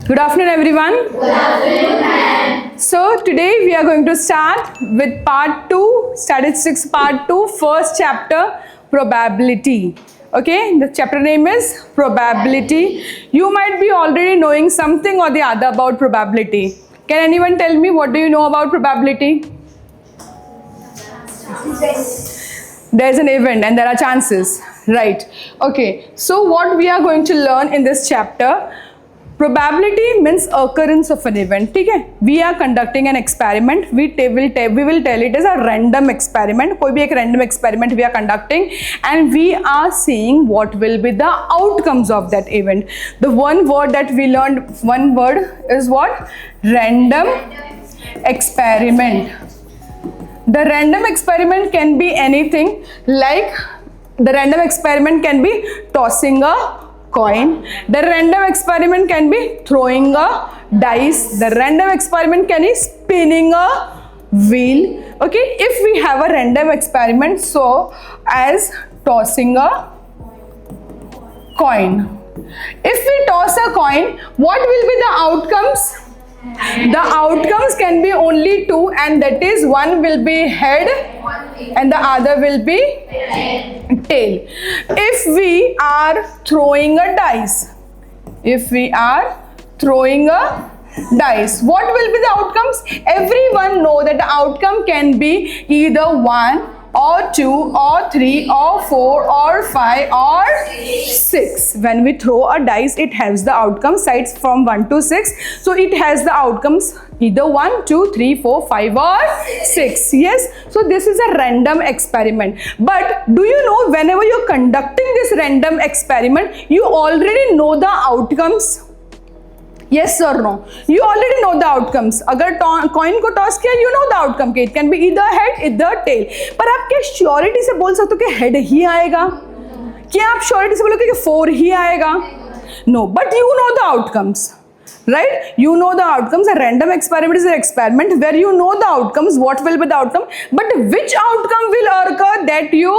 Good afternoon, everyone. Good afternoon, ma'am. So today we are going to start with part 2, statistics part 2, first chapter, probability. Okay, the chapter name is probability. You might be already knowing something or the other about probability. Can anyone tell me what do you know about probability? There is an event and there are chances, right? Okay, so what we are going to learn in this chapter, probability means occurrence of an event. Okay? We are conducting an experiment. We will tell it as a random experiment. कोई भी एक random experiment we are conducting, and we are seeing what will be the outcomes of that event. The one word that we learned, one word is what? Random experiment. The random experiment can be anything, like the random experiment can be tossing a coin. The random experiment can be throwing a dice. The random experiment can be spinning a wheel. Okay, if we have a random experiment, so as tossing a coin. If we toss a coin, what will be the outcomes? The outcomes can be only two, and that is one will be head and the other will be tail. If we are throwing a dice, what will be the outcomes? Everyone know that the outcome can be either 1 or 2 or 3 or 4 or 5 or 6. When we throw a dice, it has the outcome sides from 1 to 6. So it has the outcomes either 1, 2, 3, 4, 5 or 6. Yes. So this is a random experiment. But do you know, whenever you're conducting this random experiment, you already know the outcomes? Yes or no? You already know the outcomes. अगर coin को toss किया, you know the outcome. It can be either head, either tail. पर आप क्या surety से बोल सकते हो कि head ही आएगा? क्या आप surety से बोलोगे कि 4 ही आएगा? No, but you know the outcomes. Right? You know the outcomes. A random experiment is an experiment where you know the outcomes, what will be the outcome, but which outcome will occur, that you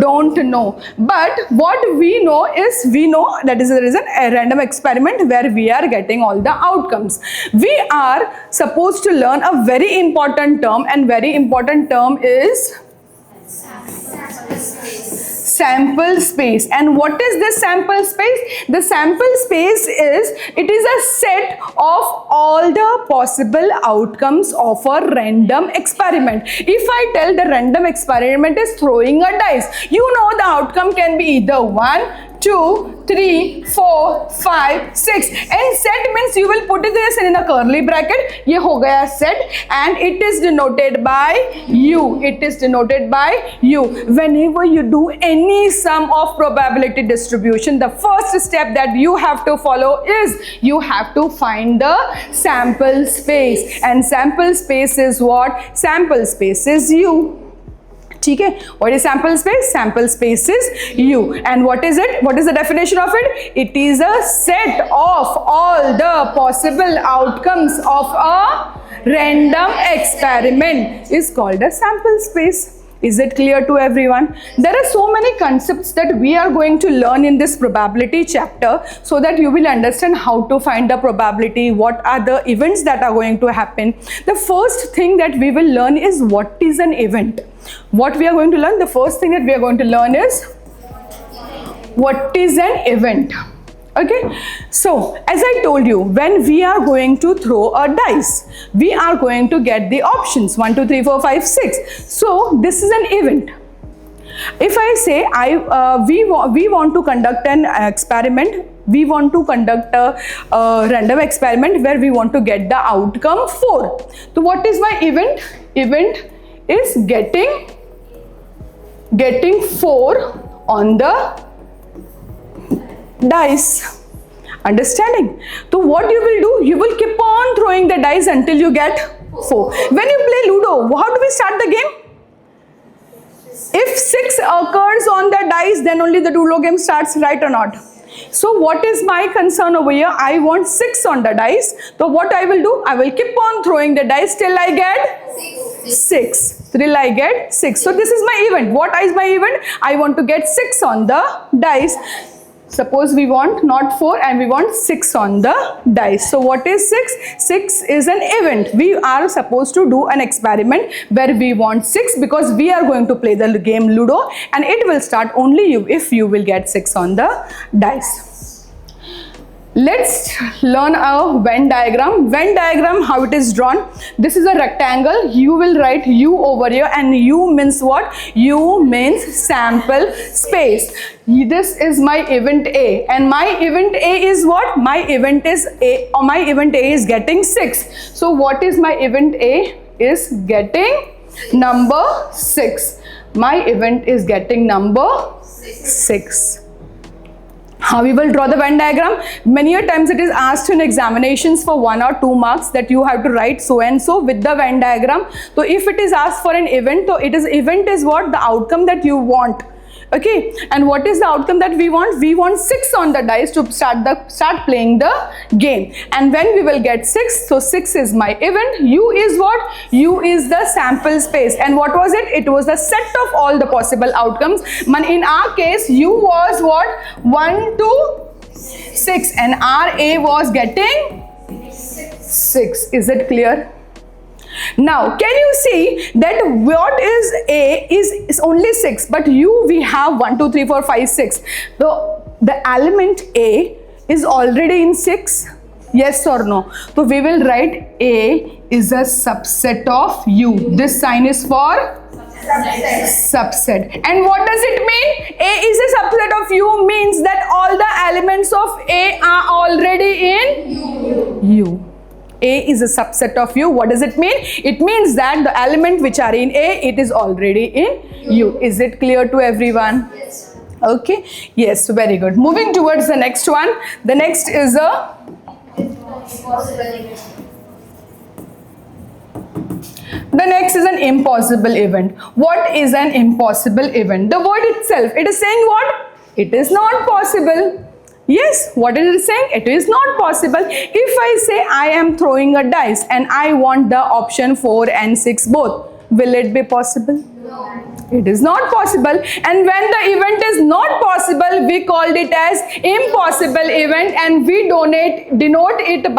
don't know. But what we know is, that is there is a random experiment where we are getting all the outcomes. We are supposed to learn a very important term, and very important term is sample space. And what is this sample space? The sample space is, it is a set of all the possible outcomes of a random experiment. If I tell the random experiment is throwing a dice, you know the outcome can be either 1, 2, 3, 4, 5, 6, and set means you will put this in a curly bracket. ये हो गया set, and it is denoted by U. It is denoted by U. Whenever you do any sum of probability distribution, the first step that you have to follow is you have to find the sample space, and sample space is what? Sample space is U. Okay. What is sample space? Sample space is U. And what is it? What is the definition of it? It is a set of all the possible outcomes of a random experiment is called a sample space. Is it clear to everyone? There are so many concepts that we are going to learn in this probability chapter, so that you will understand how to find the probability, what are the events that are going to happen. The first thing that we will learn is what is an event. What we are going to learn, the first thing that we are going to learn is what is an event. Okay, so as I told you, when we are going to throw a dice, we are going to get the options 1, 2, 3, 4, 5, 6. So this is an event. If I say we want to conduct an experiment, we want to conduct a random experiment where we want to get the outcome 4. So what is my event? Event is getting 4 on the dice. Understanding? So what you will do? You will keep on throwing the dice until you get 4. When you play Ludo, how do we start the game? If 6 occurs on the dice, then only the Ludo game starts, right or not? So what is my concern over here? I want 6 on the dice. So what I will do? I will keep on throwing the dice till I get 6. Till I get 6. So this is my event. What is my event? I want to get 6 on the dice. Suppose we want not 4 and we want 6 on the dice. So what is 6? 6 is an event. We are supposed to do an experiment where we want 6 because we are going to play the game Ludo, and it will start only if you will get 6 on the dice. Let's learn a Venn diagram. Venn diagram, how it is drawn. This is a rectangle. You will write U over here, and U means what? U means sample space. This is my event A, and my event A is what? My event is A, or my event A is getting 6. So what is my event A? Is getting number 6. My event is getting number 6. How we will draw the Venn diagram? Many a times it is asked in examinations for 1 or 2 marks that you have to write so and so with the Venn diagram. So if it is asked for an event, so event is what? The outcome that you want. Okay, and what is the outcome that we want? We want 6 on the dice to start playing the game. And when we will get 6, so 6 is my event. U is what? U is the sample space. And what was it? It was the set of all the possible outcomes. In our case, U was what? 1 to 6, and our A was getting 6. Is it clear? Now, can you see that what is A is only 6, but U we have 1, 2, 3, 4, 5, 6. So, the element A is already in 6. Yes or no? So, we will write A is a subset of U. This sign is for subset. And what does it mean? A is a subset of U means that all the elements of A are already in U. A is a subset of U. What does it mean? It means that the element which are in A, it is already in U. Is it clear to everyone? Yes. Okay. Yes, very good. Moving towards the next one. The next is a The next is an impossible event. What is an impossible event? The word itself, it is saying what? It is not possible. Yes, what is it saying? It is not possible. If I say I am throwing a dice and I want the option 4 and 6 both, will it be possible? No. It is not possible. And when the event is not possible, we called it as impossible event, and we denote it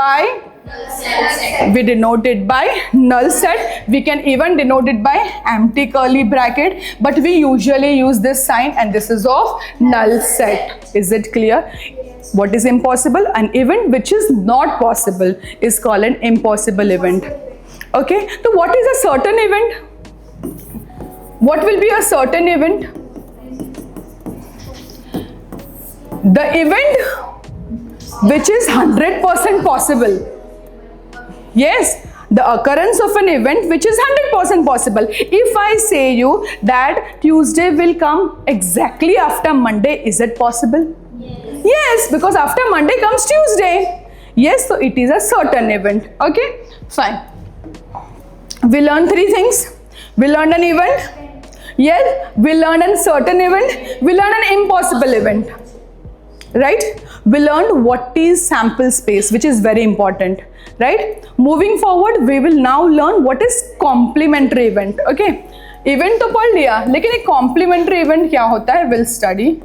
by null set. We can even denote it by empty curly bracket, but we usually use this sign, and this is of null set. Is it clear? What is impossible? An event which is not possible is called an impossible event. Okay, so what is a certain event? What will be a certain event? The event which is 100% possible. Yes, the occurrence of an event which is 100% possible. If I say you that Tuesday will come exactly after Monday, is it possible? Yes. Yes, because after Monday comes Tuesday. Yes, so it is a certain event. Okay, fine. We learned 3 things. We learned an event. Yes, we learned a certain event. We learned an impossible event. Right? We learned what is sample space, which is very important. Right? Moving forward, we will now learn what is complementary event. Okay? Event तो पढ़ लिया, लेकिन एक complementary event क्या होता है? We'll study.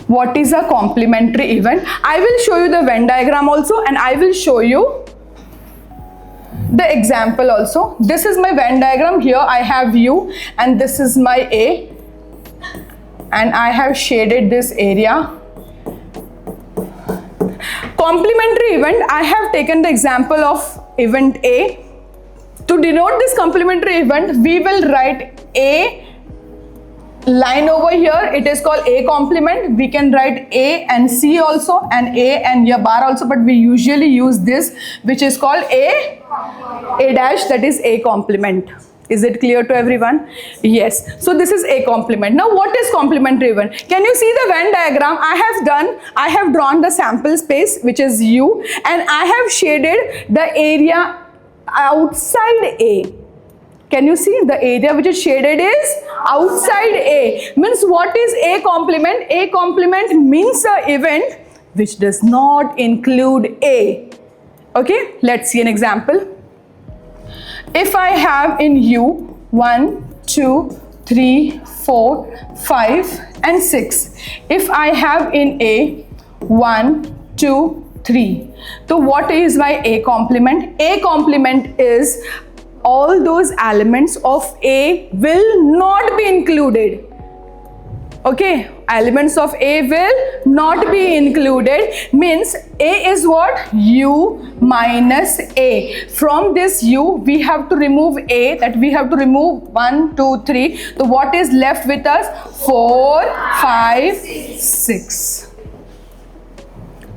What is a complementary event? I will show you the Venn diagram also, and I will show you the example also. This is my Venn diagram. Here I have U, and this is my A, and I have shaded this area. Complementary event, I have taken the example of event A. To denote this complementary event, we will write A line over here. It is called A complement. We can write A and C also, and A and your bar also, but we usually use this, which is called A dash, that is A complement. Is it clear to everyone? Yes. So this is A complement. Now what is complementary event? Can you see the Venn diagram? I have drawn the sample space, which is U, and I have shaded the area outside A. Can you see the area which is shaded is outside A? Means what is A complement? A complement means an event which does not include A. Okay, let's see an example. If I have in U 1, 2, 3, 4, 5 and 6. If I have in A 1, 2, 3. So what is my A complement? A complement is all those elements of A will not be included. Okay, elements of A will not be included, means A is what? U minus A. From this U, we have to remove A, that we have to remove 1, 2, 3. So what is left with us? 4, 5, 6.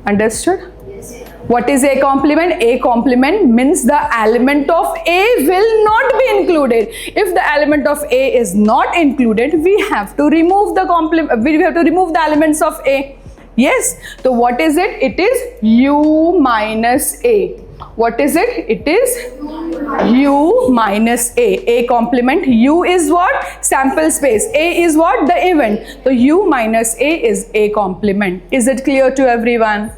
Understood? What is A complement? A complement means the element of A will not be included. If the element of A is not included, we have to remove the complement. We have to remove the elements of A. Yes. So what is it? It is U minus A. What is it? It is U minus A. A complement. U is what? Sample space. A is what? The event. So U minus A is A complement. Is it clear to everyone?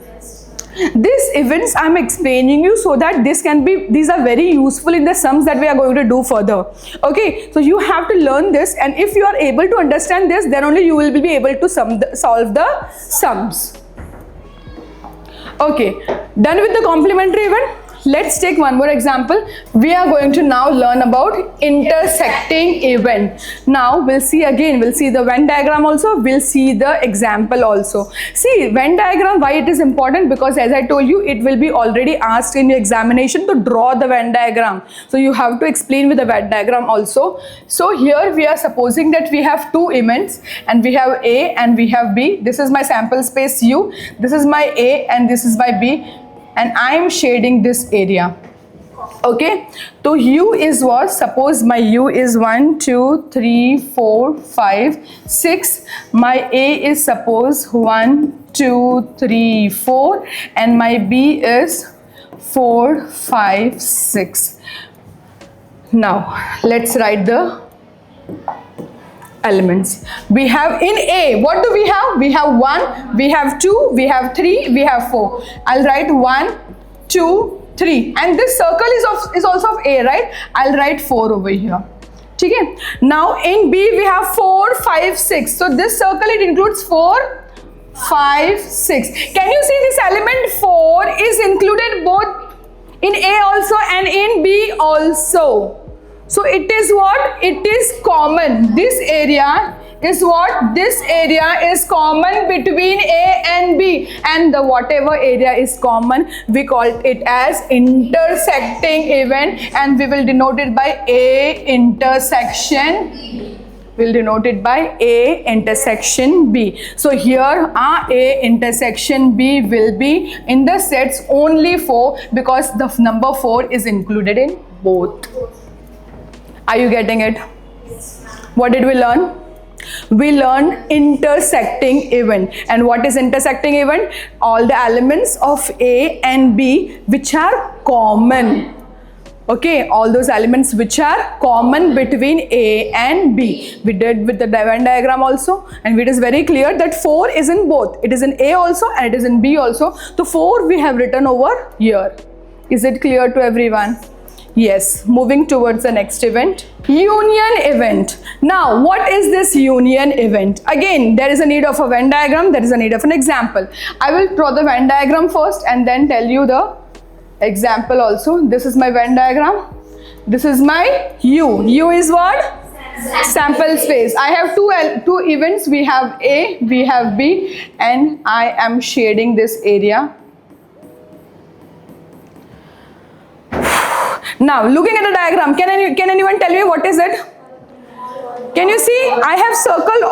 These events I am explaining you so that these are very useful in the sums that we are going to do further. Okay, so you have to learn this, and if you are able to understand this, then only you will be able to solve the sums. Okay, done with the complementary event. Let's take one more example. We are going to now learn about intersecting event. Now we'll see the Venn diagram also, we'll see the example also. See, Venn diagram, why it is important? Because as I told you, it will be already asked in your examination to draw the Venn diagram. So you have to explain with the Venn diagram also. So here we are supposing that we have two events, and we have A and we have B. This is my sample space U. This is my A and this is my B. And I am shading this area. Okay, so U is what? Suppose my U is 1, 2, 3, 4, 5, 6. My A is suppose 1, 2, 3, 4, and my B is 4, 5, 6. Now let's write the elements. We have in A, what do we have? We have 1, we have 2, we have 3, we have 4. I'll write 1, 2, 3, and this circle is also of A, right? I'll write 4 over here. Okay. Now in B we have 4, 5, 6. So this circle, it includes 4, 5, 6. Can you see this element 4 is included both in A also and in B also? So it is what? It is common. This area is what? This area is common between A and B, and the whatever area is common, we call it as intersecting event, and we will denote it by A intersection. We'll denote it by A intersection B. So here our A intersection B will be in the sets only 4, because the number 4 is included in both. Are you getting it? What did we learn? We learned intersecting event. And what is intersecting event? All the elements of A and B which are common. Okay, all those elements which are common between A and B. We did with the Venn diagram also, and it is very clear that 4 is in both. It is in A also and it is in B also. So 4 we have written over here. Is it clear to everyone? Yes, moving towards the next event, union event. Now, what is this union event? Again, there is a need of a Venn diagram, there is a need of an example. I will draw the Venn diagram first and then tell you the example also. This is my Venn diagram. This is my U. U is what? Sample space. I have two events. We have A, we have B, and I am shading this area. Now, looking at the diagram, can anyone tell me what is it? Can you see? I have circled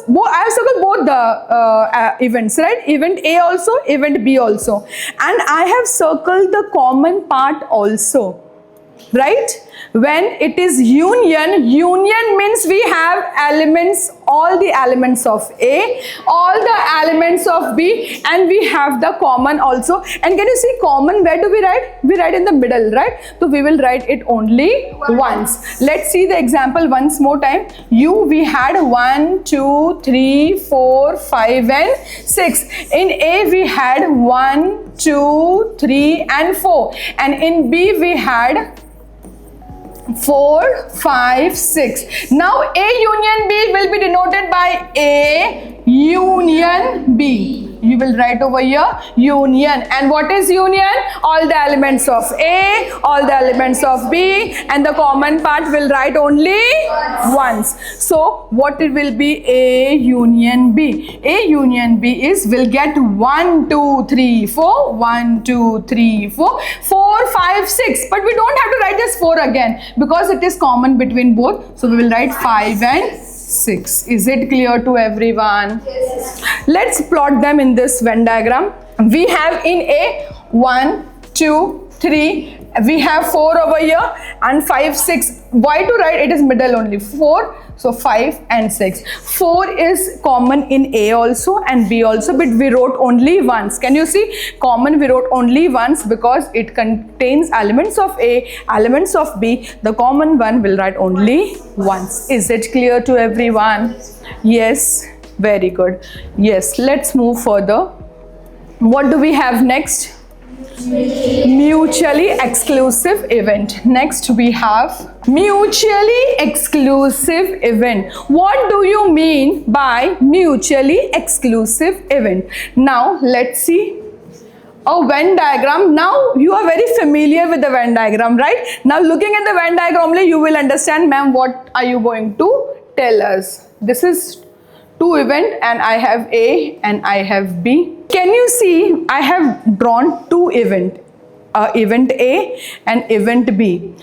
both the events, right? Event A also, event B also, and I have circled the common part also, right? When it is union means we have elements, all the elements of A, all the elements of B, and we have the common also. And can you see common, where do we write? We write in the middle, right? So we will write it only once. Let's see the example once more time. U, we had 1, 2, 3, 4, 5 and 6. In A we had 1, 2, 3 and 4. And in B we had 4, 5, 6. Now A union B will be denoted by A union B. You will write over here union. And what is union? All the elements of A, all the elements of B, and the common part will write only once. So what it will be? A union B. A union B is, will get 1, 2, 3, 4, 1, 2, 3, 4, 4, 5, 6. But we don't have to write this 4 again because it is common between both. So we will write 5 and 6. Is it clear to everyone? Yes. Let's plot them in this Venn diagram. We have in A 1, 2, 3. We have 4 over here and 5, 6. Why to write? It is middle only. 4. So 5 and 6. 4 is common in A also and B also, but we wrote only once. Can you see? Common we wrote only once because it contains elements of A, elements of B. The common one will write only once. Is it clear to everyone? Yes. Very good. Yes. Let's move further. What do we have next? Mutually exclusive event. Next we have mutually exclusive event. What do you mean by mutually exclusive event? Now let's see a Venn diagram. Now you are very familiar with the Venn diagram, right? Now looking at the Venn diagram only you will understand, ma'am, what are you going to tell us? This is 2 event and I have A and I have B. Can you see I have drawn 2 event, event A and event B.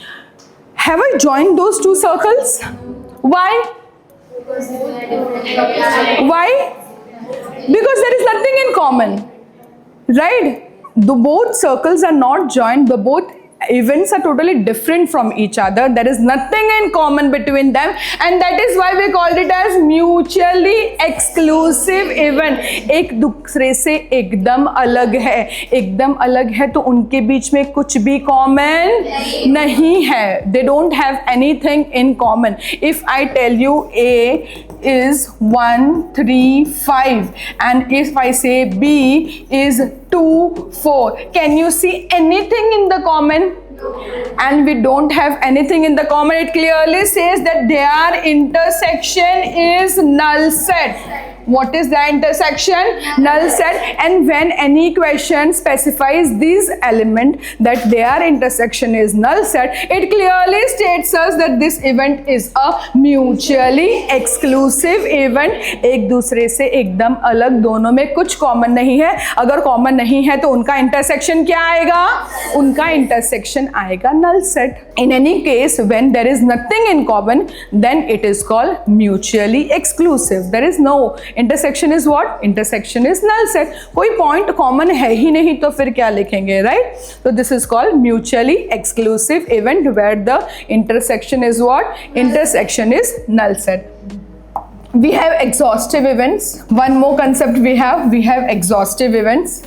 Have I joined those 2 circles? Why? Why? Because there is nothing in common, right? The both circles are not joined. The both events are totally different from each other. There is nothing in common between them, and that is why we called it as mutually exclusive event. एक दूसरे से एकदम अलग है. एकदम अलग है तो उनके बीच में कुछ भी common नहीं है. They don't have anything in common. If I tell you A is 1, 3, 5 and if I say B is 2, 4, can you see anything in the common? And we don't have anything in the common. It clearly says that their intersection is null set. What is the intersection? Null set. And when any question specifies these element that their intersection is null set, it clearly states us that this event is a mutually exclusive event. एक दूसरे से एकदम अलग, दोनों में कुछ common नहीं है. अगर कॉमन नहीं है तो उनका इंटरसेक्शन क्या आएगा? उनका इंटरसेक्शन आएगा null set. In any case, when there is nothing in common, then it is called mutually exclusive. There is no intersection is what? Intersection is null set. कोई point common है ही नहीं तो फिर क्या लिखेंगे, right? So this is called mutually exclusive event where the intersection is what? Intersection is null set. We have exhaustive events. One more concept we have exhaustive events.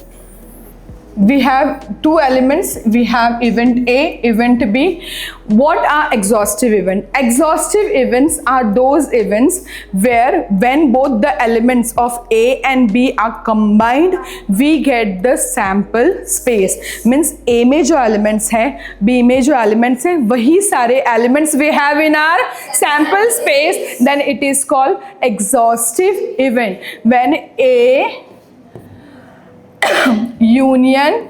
We have 2 elements. We have event A, event B. What are exhaustive events? Exhaustive events are those events where when both the elements of A and B are combined, we get the sample space. Means A में जो elements है, B में जो elements है, वही सारे elements we have in our sample space. Then it is called exhaustive event. When A union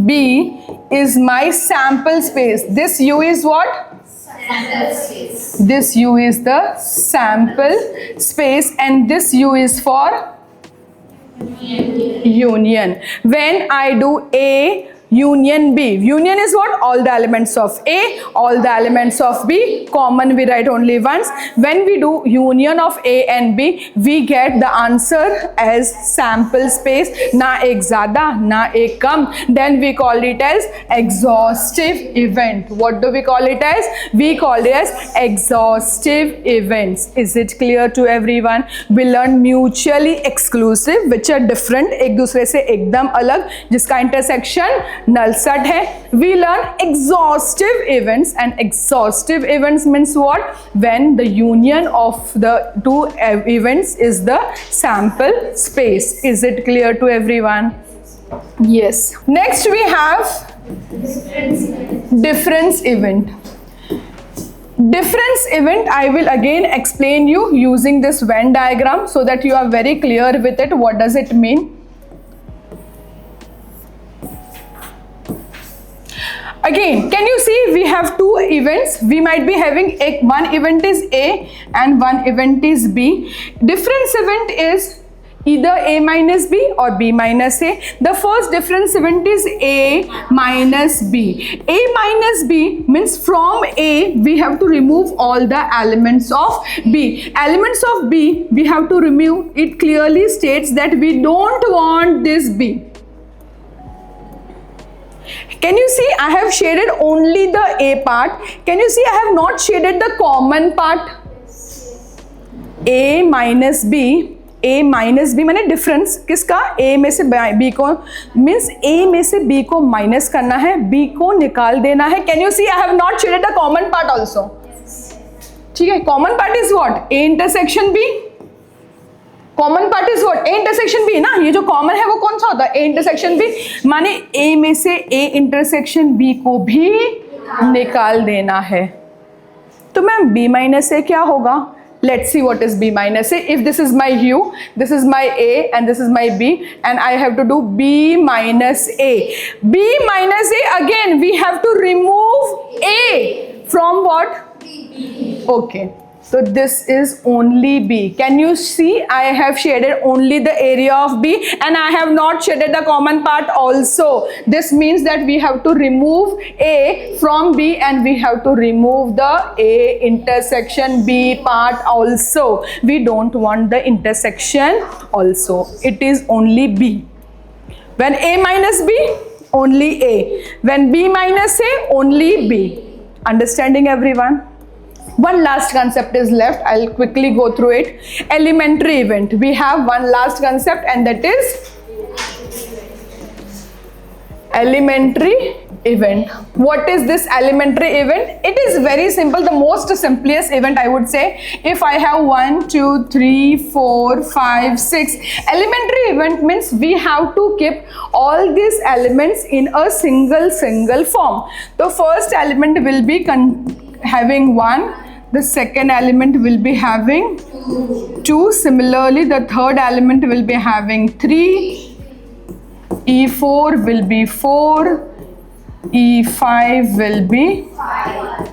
B is my sample space. This U is what? Sample space. This U is the sample space and this U is for union. When I do A union B, union is what? All the elements of A, all the elements of B, common we write only once. When we do union of A and B, we get the answer as sample space, na ek zyada, na ek kam. Then we call it as exhaustive event. What do we call it as? We call it as exhaustive events. Is it clear to everyone? We learn mutually exclusive, which are different, एक दूसरे से एकदम अलग, जिसका intersection null set है. We learn exhaustive events, and exhaustive events means what? When the union of the 2 events is the sample space. Is it clear to everyone? Yes. Next we have difference event. Difference event, I will again explain you using this Venn diagram so that you are very clear with it. What does it mean? Again, can you see we have two events? We might be having one event is A and one event is B. Difference event is either A minus B or B minus A. The first difference event is A minus B. A minus B means from A we have to remove all the elements of B. Elements of B we have to remove. It clearly states that we don't want this B. Can you see I have shaded only the A part? Can you see I have not shaded the common part? A minus B. A minus B मैंने difference किसका A में से B को means A में से B को minus करना है, B को निकाल देना है. Can you see I have not shaded the common part also. ठीक है, common part is what? A intersection B. Common part is what? A intersection B ना. ये जो कॉमन है वो कौन सा होता है? A intersection B. माने A में से A इंटरसेक्शन B को भी निकाल देना है. तो मैम B माइनस A क्या होगा? Let's see what is B minus A. If this is my U, this is my A and this is my B, and I have to do B minus A. B minus A, again we have to remove A from what? B. Okay. So this is only B. Can you see I have shaded only the area of B and I have not shaded the common part also. This means that we have to remove A from B and we have to remove the A intersection B part also. We don't want the intersection also. It is only B. When A minus B, only A. When B minus A, only B. Understanding everyone? One last concept is left. I'll quickly go through it. Elementary event. We have one last concept and that is elementary event. What is this elementary event? It is very simple. The most simplest event I would say. If I have 1, 2, 3, 4, 5, 6. Elementary event means we have to keep all these elements in a single form. The first element will be having 1. The second element will be having 2. Similarly, the third element will be having 3. E4 will be 4. E5 will be 5.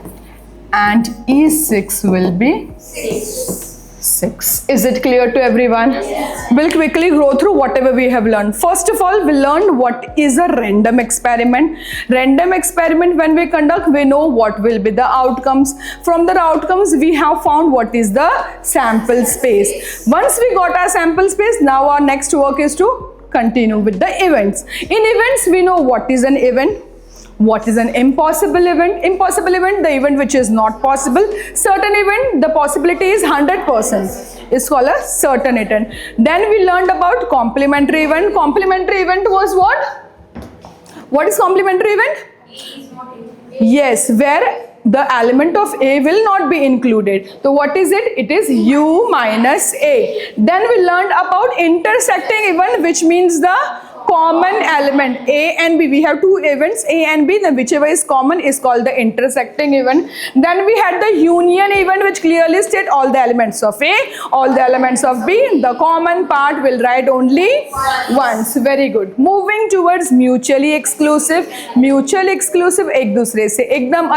And E6 will be 6. Is it clear to everyone? Yes. We'll quickly go through whatever we have learned. First of all, we learned what is a random experiment. Random experiment, when we conduct, we know what will be the outcomes. From the outcomes, we have found what is the sample space. Once we got our sample space, now our next work is to continue with the events. In events, we know what is an event. What is an impossible event? Impossible event, the event which is not possible. Certain event, the possibility is 100%. It's called a certain event. Then we learned about complementary event. Complementary event was what? What is complementary event? Yes, where the element of A will not be included. So what is it? It is U minus A. Then we learned about intersecting event, which means the common element. A and B, we have two events, A and B, then whichever is common is called the intersecting event. Then we had the union event, which clearly state all the elements of A, all the elements of B. The common part will write only once. Very good. Moving towards mutually exclusive. Mutually exclusive एक दूसरे से एकदम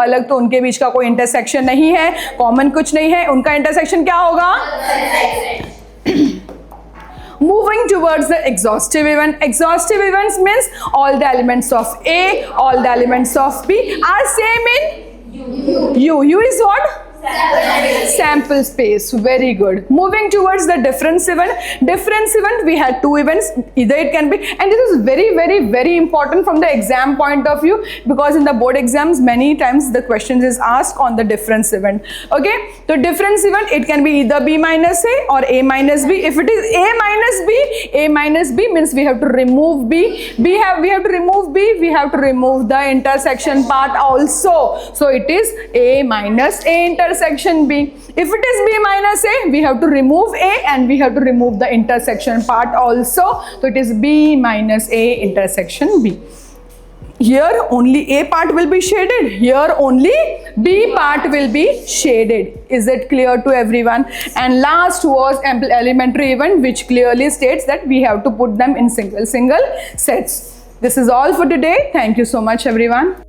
अलग, तो उनके बीच का कोई intersection नहीं है, कॉमन कुछ नहीं है, उनका इंटरसेक्शन क्या होगा? Moving towards the exhaustive event. Exhaustive events means all the elements of A, all the elements of B are same in U. U is what? Sample space. Very good. Moving towards the difference event. Difference event, we had two events. Either it can be, and this is very important from the exam point of view, because in the board exams many times the questions is asked on the difference event. Okay, so difference event, it can be either B minus A or A minus B. If it is A minus B means we have to remove B. We have to remove B. We have to remove the intersection part also. So it is A minus A intersection B. If it is B minus A, we have to remove A and we have to remove the intersection part also. So it is B minus A intersection B. Here only A part will be shaded, here only B part will be shaded. Is it clear to everyone? And last was elementary event, which clearly states that we have to put them in single sets. This is all for today. Thank you so much everyone.